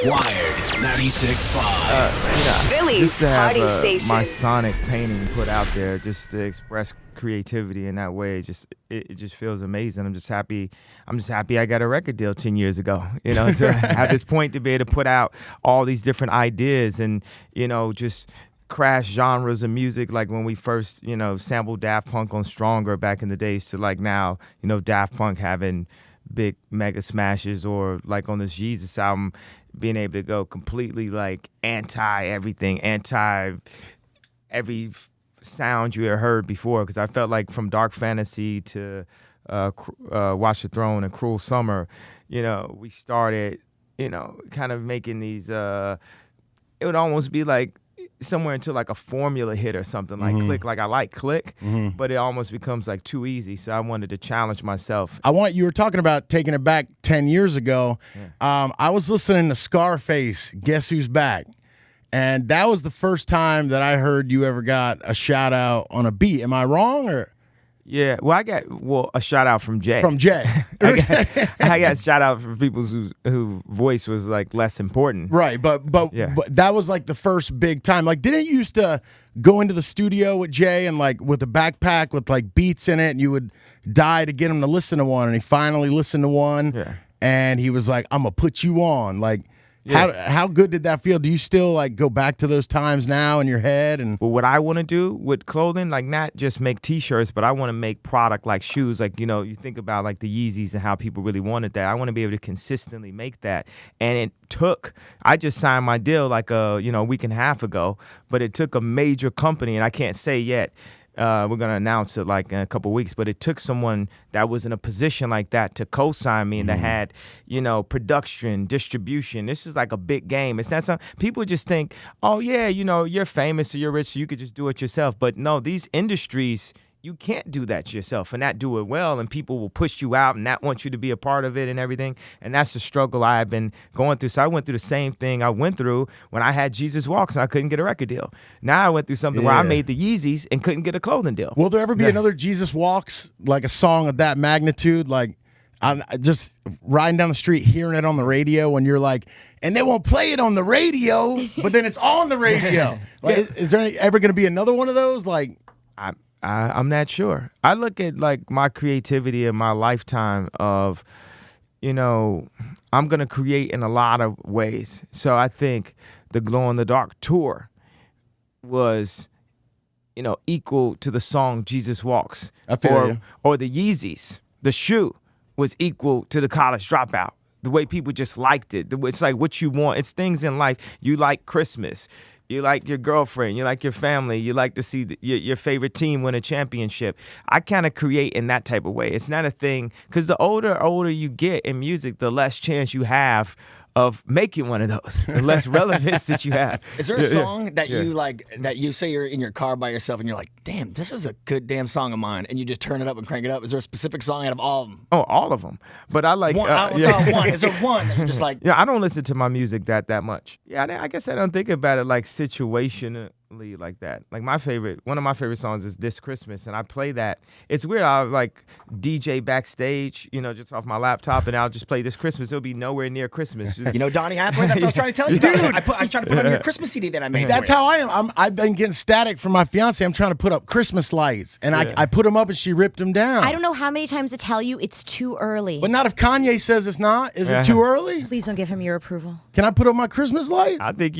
Wired 96.5. Philly's just to have party station. my sonic painting put out there, just to express creativity in that way, it just feels amazing. I'm just happy I got a record deal 10 years ago, to have this point to be able to put out all these different ideas and, just crash genres of music, like when we first, sampled Daft Punk on Stronger back in the days to like now, Daft Punk having big mega smashes, or like on this Jesus album, being able to go completely like anti everything, anti every sound you had heard before, because I felt like from Dark Fantasy to Watch the Throne and Cruel Summer, we started, kind of making these, it would almost be like somewhere into like a formula hit or something, like Click. Like I like Click, but it almost becomes like too easy. So I wanted to challenge myself. You were talking about taking it back 10 years ago. Yeah. I was listening to Scarface, Guess Who's Back? And that was the first time that I heard you ever got a shout out on a beat. Am I wrong? Or yeah, well, I got a shout out from Jay. From Jay. I got a shout out from people whose voice was like less important. Right, but that was like the first big time. Like, didn't you used to go into the studio with Jay and like with a backpack with like beats in it, and you would die to get him to listen to one, and he finally listened to one, and he was like, "I'm gonna put you on." Like, how good did that feel? Do you still like go back to those times now in your head? And well, what I want to do with clothing, like not just make T-shirts, but I want to make product like shoes. Like, you think about like the Yeezys and how people really wanted that. I want to be able to consistently make that. And I just signed my deal like a week and a half ago, but it took a major company, and I can't say yet. We're going to announce it like in a couple of weeks, but it took someone that was in a position like that to co-sign me and that had, production, distribution. This is like a big game. It's not something people just think, oh yeah, you're famous or you're rich, so you could just do it yourself. But no, these industries, you can't do that yourself and not do it well, and people will push you out and not want you to be a part of it and everything. And that's the struggle I've been going through. So I went through the same thing I went through when I had Jesus Walks and I couldn't get a record deal. Now I went through something where I made the Yeezys and couldn't get a clothing deal. Will there ever be another Jesus Walks, like a song of that magnitude? Like, I'm just riding down the street, hearing it on the radio, when you're like, and they won't play it on the radio, but then it's on the radio. Like, is there ever going to be another one of those? Like, I'm not sure. I look at like my creativity in my lifetime of, I'm going to create in a lot of ways. So I think the Glow in the Dark tour was, equal to the song Jesus Walks. I feel you. Or the Yeezys, the shoe was equal to the College Dropout. The way people just liked it. It's like what you want. It's things in life. You like Christmas. You like your girlfriend, you like your family, you like to see your favorite team win a championship. I kind of create in that type of way. It's not a thing, because the older you get in music, the less chance you have of making one of those, the less relevance that you have. Is there a song that you like, that you say you're in your car by yourself and you're like, damn, this is a good damn song of mine, and you just turn it up and crank it up? Is there a specific song out of all of them? Oh, all of them. But I like one. One. Is there one that you're just like? Yeah, I don't listen to my music that much. Yeah, I guess I don't think about it like situationally like that. Like one of my favorite songs is This Christmas, and I play that. It's weird. I'll like DJ backstage, just off my laptop, and I'll just play This Christmas. It'll be nowhere near Christmas. Donnie Hathaway, that's what I was trying to tell you. Dude, I tried to put on your Christmas CD that I made. That's how I am. I've been getting static from my fiance. I'm trying to put up Christmas lights, and I put them up, and she ripped them down. I don't know how many times to tell you it's too early. But not if Kanye says it's not. Is it too early? Please don't give him your approval. Can I put up my Christmas lights? I think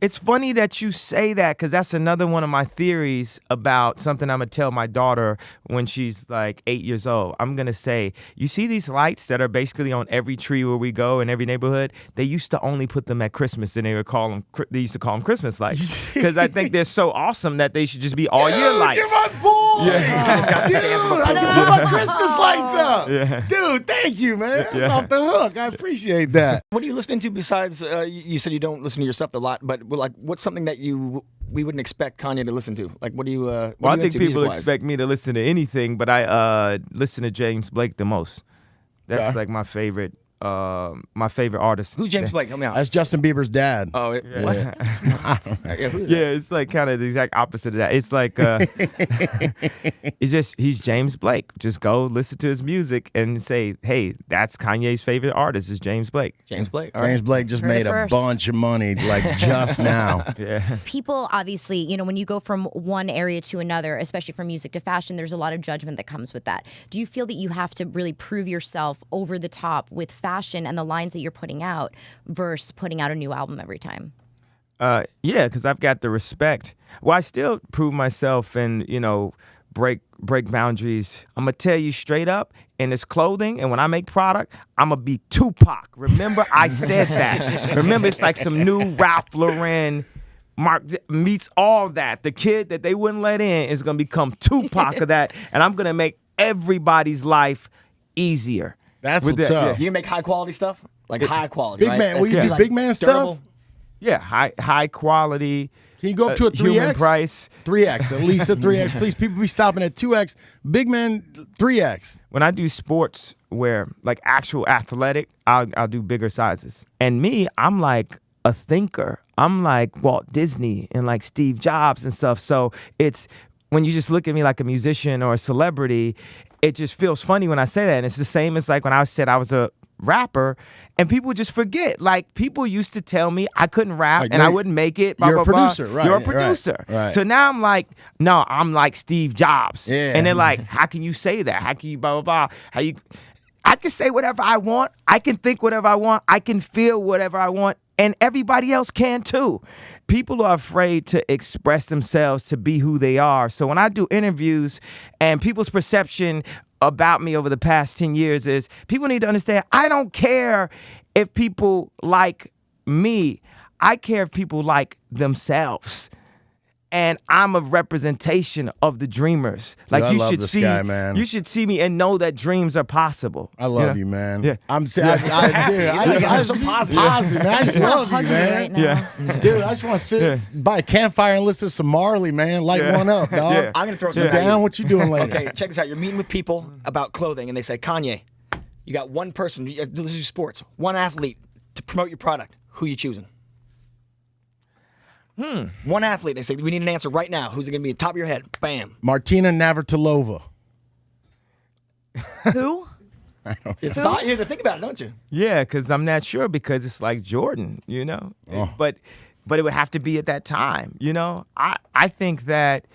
it's funny that you say that, because that's another one of my theories about something I'm going to tell my daughter when she's like 8 years old. I'm going to say, you see these lights that are basically on every tree where we go in every neighborhood? They used to only put them at Christmas, and they used to call them Christmas lights, because I think they're so awesome that they should just be all year lights. You're my boy! Yeah. Just got the stamp of I can put my Christmas lights up. Yeah. Dude, thank you, man. That's off the hook. I appreciate that. What are you listening to besides, you said you don't listen to your stuff a lot, but like, what's something that we wouldn't expect Kanye to listen to? Like, what do you well, I think people expect me to listen to anything, but I listen to James Blake the most. That's like my favorite my favorite artist. Who's James Blake? Help me out. That's Justin Bieber's dad. Oh, what? Yeah. Who's Yeah, it's like kind of the exact opposite of that. It's like it's just he's James Blake. Just go listen to his music and say, hey, that's Kanye's favorite artist is James Blake. James Blake. All right. James Blake just Heard it made a first. bunch of money like just now. Yeah. People obviously, you know, when you go from one area to another, especially from music to fashion, there's a lot of judgment that comes with that. Do you feel that you have to really prove yourself over the top with fashion and the lines that you're putting out versus putting out a new album every time? Yeah, because I've got the respect. Well, I still prove myself and, you know, break boundaries. I'm going to tell you straight up, in this clothing and when I make product, I'm going to be Tupac. Remember, I said that. Remember, it's like some new Ralph Lauren Mark meets all that. The kid that they wouldn't let in is going to become Tupac of that, and I'm going to make everybody's life easier. That's With what's that, up. You can make high quality stuff? Like high quality, Big right? man, That's will you good. do Like big man durable? stuff? Yeah, high quality. Can you go up to a 3X? Human price. 3X, at least a 3X. Please, people be stopping at 2X. Big man, 3X. When I do sports wear, like actual athletic, I'll do bigger sizes. And me, I'm like a thinker. I'm like Walt Disney and like Steve Jobs and stuff. So it's when you just look at me like a musician or a celebrity, it just feels funny when I say that. And it's the same as like when I said I was a rapper and people just forget. Like people used to tell me I couldn't rap Like, and I you're- wouldn't make it. Blah, you're a blah, blah. producer, right, You're a right, producer. right. So now I'm like, no, I'm like Steve Jobs. Yeah. And they're like, how can you say that? How can you blah, blah, blah? How you... I can say whatever I want. I can think whatever I want. I can feel whatever I want. And everybody else can too. People are afraid to express themselves, to be who they are. So when I do interviews and people's perception about me over the past 10 years is people need to understand I don't care if people like me. I care if people like themselves. And I'm a representation of the dreamers. Like Dude, I you love should this see, guy, man. you should see me and know that dreams are possible. I love know? you, man. Yeah. I'm saying, dude, I'm so positive, man. I just love you, Hug me man. right now. Yeah. Dude, I just want to sit by a campfire and listen to some Marley, man. Light one up, dog. Yeah. I'm going to throw Sit something at you. down. What you doing later? Okay, check this out. You're meeting with people about clothing, and they say, Kanye, you got one person, this is sports, one athlete to promote your product. Who you choosing? One athlete. They say, we need an answer right now. Who's it going to be? Top of your head. Bam. Martina Navratilova. Who? It's thought. You have to think about it, don't you? Yeah, because I'm not sure because it's like Jordan, you know? Oh. But it would have to be at that time, you know? I think that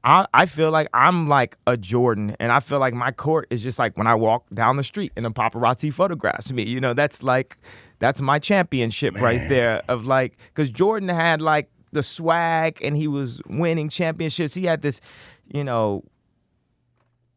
I feel like I'm like a Jordan, and I feel like my court is just like when I walk down the street and a paparazzi photographs me, you know? That's my championship right there of like, because Jordan had like the swag and he was winning championships. He had this,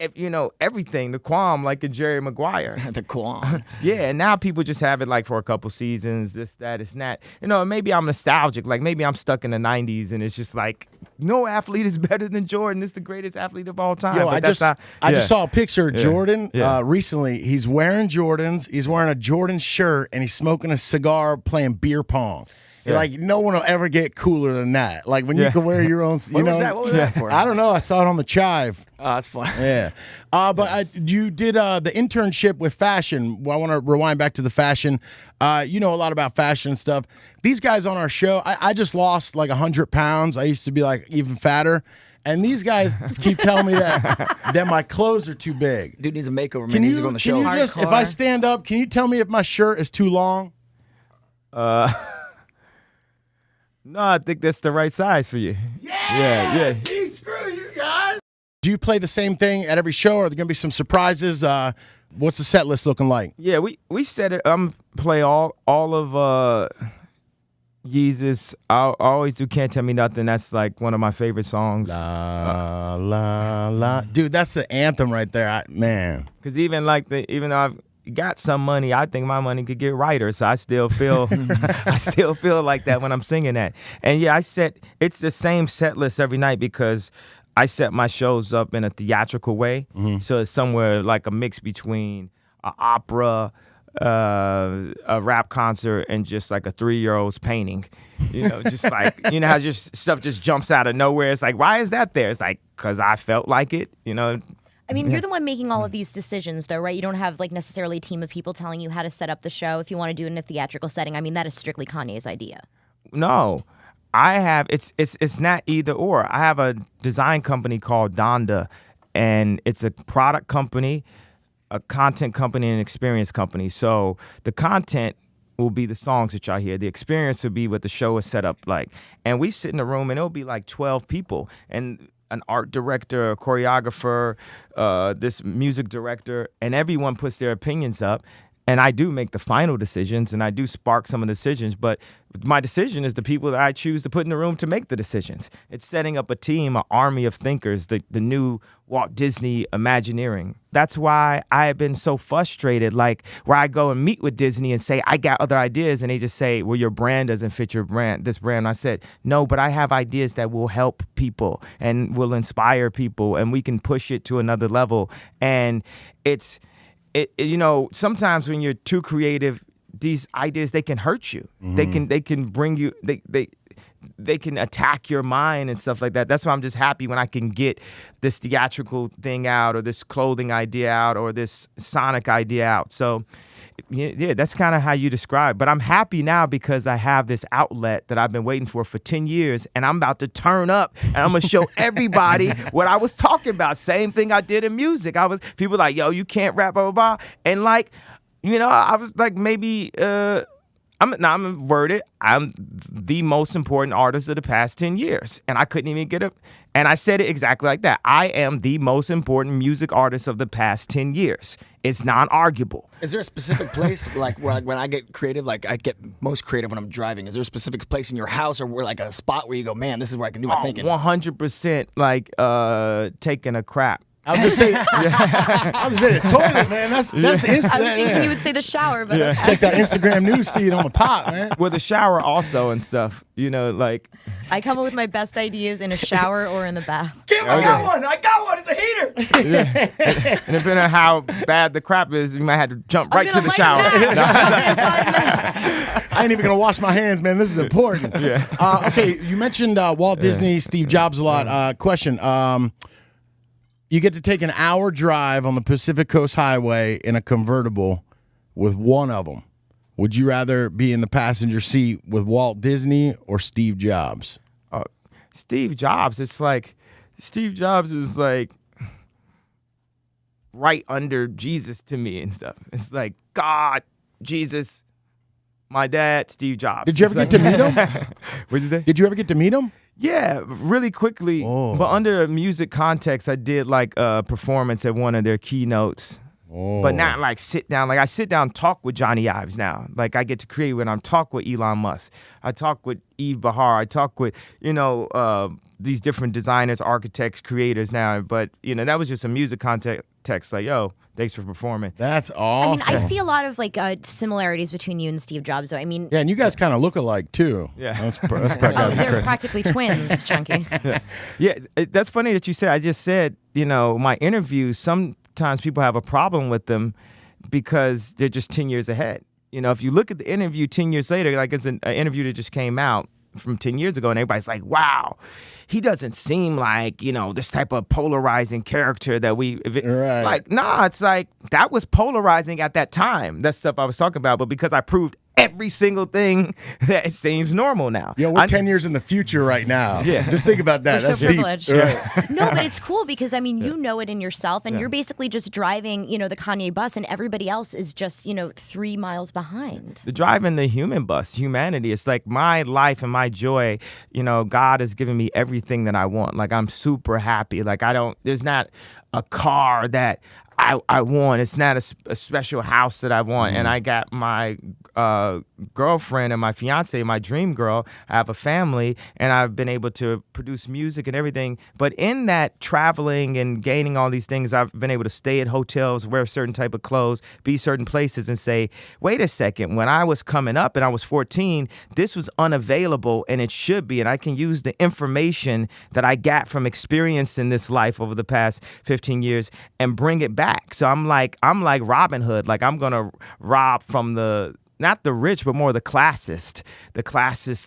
everything, the qualm like a Jerry Maguire. The Quran. Yeah, and now people just have it like for a couple seasons, this, that, it's that. Maybe I'm nostalgic. Like maybe I'm stuck in the 90s and it's just like, no athlete is better than Jordan. It's the greatest athlete of all time. Yo, But I that's just saw a picture of Yeah. Jordan Yeah. recently. He's wearing Jordans. He's wearing a Jordan shirt, and he's smoking a cigar, playing beer pong. Yeah. Like no one will ever get cooler than that. Like when you Yeah. can wear your own. What was that? What was that for? I don't know. I saw it on the Chive. Oh, that's fun. Yeah. You did the internship with fashion. Well, I want to rewind back to the fashion. You know a lot about fashion and stuff. These guys on our show, I just lost like 100 pounds. I used to be like even fatter. And these guys keep telling me that my clothes are too big. Dude needs a makeover, man. Can He you, needs to go on the can show. you just, if I Hardcore. stand up, can you tell me if my shirt is too long? No, I think that's the right size for you. Yeah. See, screw you guys. Do you play the same thing at every show, or are there going to be some surprises? What's the set list looking like? Yeah, we said it. Play all of Yeezus. I always do Can't Tell Me Nothing. That's like one of my favorite songs. La la la, dude, that's the anthem right there, man. Because even though I've got some money, I think my money could get righter. So I still feel like that when I'm singing that. And yeah, it's the same set list every night because I set my shows up in a theatrical way. So it's somewhere like a mix between an opera, a rap concert, and just like a 3-year-old's painting. Just like, how just stuff just jumps out of nowhere. It's like, why is that there? It's like, because I felt like it, I mean, you're the one making all of these decisions, though, right? You don't have like necessarily a team of people telling you how to set up the show if you want to do it in a theatrical setting. I mean, that is strictly Kanye's idea. No, I have. It's not either or. I have a design company called Donda, and it's a product company, a content company, and an experience company. So the content will be the songs that y'all hear. The experience will be what the show is set up like. And we sit in a room, and it'll be like 12 people, and an art director, a choreographer, this music director, and everyone puts their opinions up. And I do make the final decisions, and I do spark some of the decisions, but my decision is the people that I choose to put in the room to make the decisions. It's setting up a team, an army of thinkers, the new Walt Disney Imagineering. That's why I have been so frustrated, like where I go and meet with Disney and say, I got other ideas, and they just say, well, your brand doesn't fit your brand, this brand. And I said, no, but I have ideas that will help people and will inspire people, and we can push it to another level. And sometimes when you're too creative, these ideas, they can hurt you. Mm-hmm. They can bring you, they can attack your mind and stuff like that. That's why I'm just happy when I can get this theatrical thing out, or this clothing idea out, or this sonic idea out. So yeah, that's kind of how you describe. But I'm happy now because I have this outlet that I've been waiting for 10 years, and I'm about to turn up, and I'm gonna show everybody what I was talking about. Same thing I did in music. People like, yo, you can't rap, blah, blah, blah. And like, I was like, maybe I'm worded. I'm the most important artist of the past 10 years. And I couldn't even get it. And I said it exactly like that. I am the most important music artist of the past 10 years. It's non-arguable. Is there a specific place, like where when I get creative, like I get most creative when I'm driving? Is there a specific place in your house, or where like a spot where you go, man, this is where I can do my thinking? 100% like taking a crap. I was gonna say the toilet, man. That's instant. I was thinking you would say the shower, but okay. Check that Instagram news feed on the pop, man. Well, the shower also and stuff, like. I come up with my best ideas in a shower or in the bath. I got one. It's a heater. Yeah. And depending on how bad the crap is, you might have to jump right to the shower. I ain't even gonna wash my hands, man. This is important. Yeah. Okay, you mentioned Walt Disney, Steve Jobs a lot. Question. You get to take an hour drive on the Pacific Coast Highway in a convertible with one of them. Would you rather be in the passenger seat with Walt Disney or Steve Jobs? Steve Jobs, Steve Jobs is like right under Jesus to me and stuff. It's like God, Jesus, my dad, Steve Jobs. Did you ever get to meet him? What'd you say? Did you ever get to meet him? Yeah, really quickly. Oh. But under a music context, I did like a performance at one of their keynotes. Oh. But not like sit down. Like I sit down and talk with Johnny Ives now. Like I get to create when I'm talk with Elon Musk. I talk with Eve Bahar. I talk with, these different designers, architects, creators now. But, that was just a music context. Like, yo, thanks for performing. That's awesome. I see a lot of like similarities between you and Steve Jobs. So yeah, and you guys kind of look alike too. Yeah, that's they're practically twins, Chunky. Yeah, that's funny that you said. I just said, my interviews. Sometimes people have a problem with them because they're just 10 years ahead. If you look at the interview 10 years later, like it's an interview that just came out from 10 years ago, and everybody's like, wow, he doesn't seem like, this type of polarizing character that we, right. Like, nah, it's like, that was polarizing at that time. That's stuff I was talking about, but because I proved every single thing that it seems normal now. Yeah, we're 10 years in the future right now. Yeah. Just think about that. We're That's so privileged. deep. Right. No, but it's cool because, you know it in yourself, and you're basically just driving, the Kanye bus, and everybody else is just, 3 miles behind. Driving the human bus, humanity. It's like my life and my joy, God has given me everything that I want. Like, I'm super happy. Like, there's not a car that I want. It's not a special house that I want. And I got my girlfriend and my fiance, my dream girl. I have a family, and I've been able to produce music and everything. But in that traveling and gaining all these things, I've been able to stay at hotels, wear certain type of clothes, be certain places, and say, wait a second, when I was coming up and I was 14, this was unavailable, and it should be. And I can use the information that I got from experiencing this life over the past 15 years and bring it back. So I'm like Robin Hood. Like, I'm gonna rob from the not the rich, but more the classist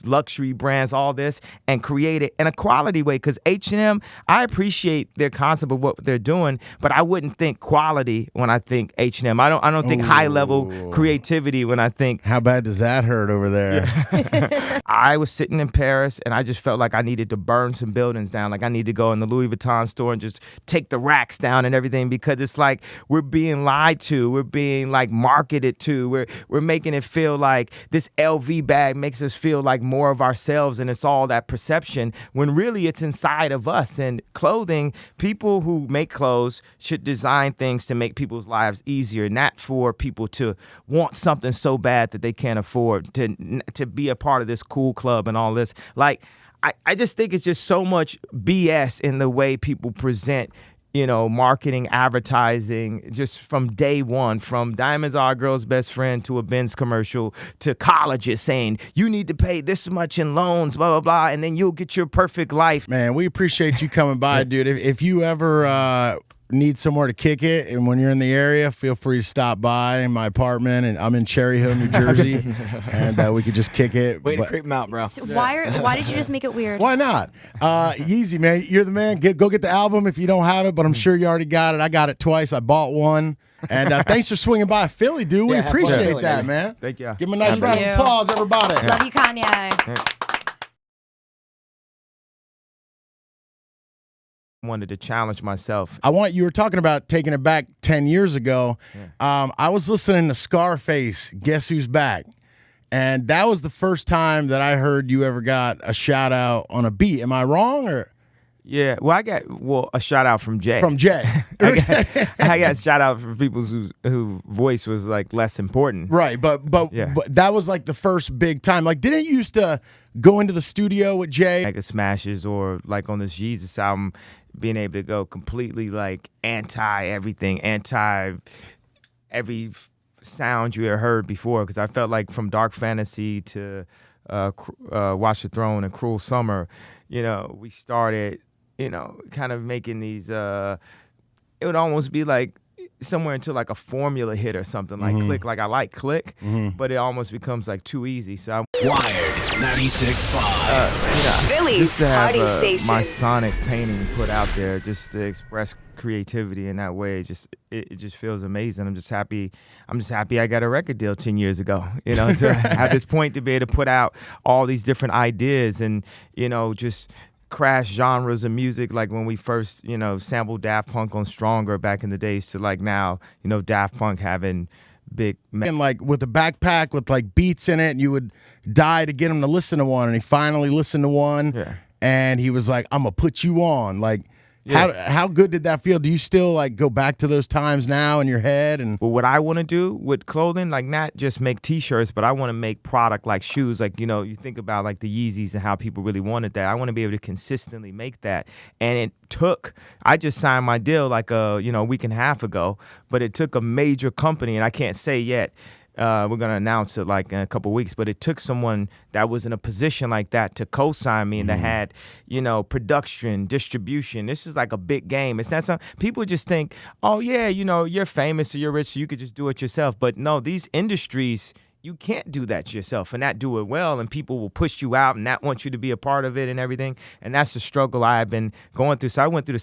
luxury brands, all this, and create it in a quality way. Because H&M, I appreciate their concept of what they're doing, but I wouldn't think quality when I think H&M. I don't think high level creativity when I think. How bad does that hurt over there? Yeah. I was sitting in Paris and I just felt like I needed to burn some buildings down. Like I need to go in the Louis Vuitton store and just take the racks down and everything, because it's like we're being lied to, we're being like marketed to, we're making it feel like this LV bag makes us feel like more of ourselves, and it's all that perception when really it's inside of us. And clothing, people who make clothes should design things to make people's lives easier, not for people to want something so bad that they can't afford to be a part of this cool club and all this. Like I just think it's just so much BS in the way people present, you know, marketing, advertising, just from day one, from Diamonds Are a Girl's Best Friend to a Benz commercial to colleges saying you need to pay this much in loans, blah, blah, blah, and then you'll get your perfect life. Man, we appreciate you coming by, dude. If you ever need somewhere to kick it, and when you're in the area, feel free to stop by in my apartment, and I'm in Cherry Hill, New Jersey, and we could just kick it. Way to creep him out, bro. So why did you just make it weird? Why not? Yeezy, man, you're the man. Go get the album if you don't have it, but I'm sure you already got it. I got it twice. I bought one. And thanks for swinging by Philly, dude. We appreciate that, man. Thank you. Give him a nice round of applause, everybody. Love you, Kanye. Wanted to challenge myself. You were talking about taking it back 10 years ago. Yeah. I was listening to Scarface, Guess Who's Back? And that was the first time that I heard you ever got a shout out on a beat. Am I wrong? Or Yeah, well, I got a shout out from Jay. From Jay. I got a shout out from people whose voice was like less important. Right, but that was like the first big time. Like, didn't you used to go into the studio with Jay? Like a Smashes, or like on this Jesus album, being able to go completely like anti everything, anti every sound you had heard before, because I felt like from Dark Fantasy to Watch the Throne and Cruel Summer, you know, we started, you know, kind of making these, it would almost be like somewhere into like a formula hit or something, like Click. Like I like Click, but it almost becomes like too easy. So I Wired 96.5. Philly's party station. My sonic painting put out there just to express creativity in that way. It just feels amazing. I'm just happy I got a record deal 10 years ago, you know, to have this point to be able to put out all these different ideas and, you know, just crash genres of music, like when we first, you know, sampled Daft Punk on Stronger back in the days, to like now, you know, Daft Punk having big and like with a backpack with like beats in it, and you would die to get him to listen to one, and he finally listened to one, and he was like, I'm gonna put you on. Like, how good did that feel? Do you still like go back to those times now in your head? And well, what I want to do with clothing, like not just make t-shirts, but I want to make product like shoes. Like, you know, you think about like the Yeezys and how people really wanted that. I want to be able to consistently make that. And it took, I just signed my deal like a week and a half ago, but it took a major company, and I can't say yet. We're going to announce it like in a couple of weeks, but it took someone that was in a position like that to co-sign me and that had, you know, production, distribution. This is like a big game. It's not something people just think, oh yeah, you know, you're famous or you're rich, so you could just do it yourself. But no, these industries, you can't do that yourself and not do it well, and people will push you out and not want you to be a part of it and everything. And that's the struggle I've been going through. So I went through the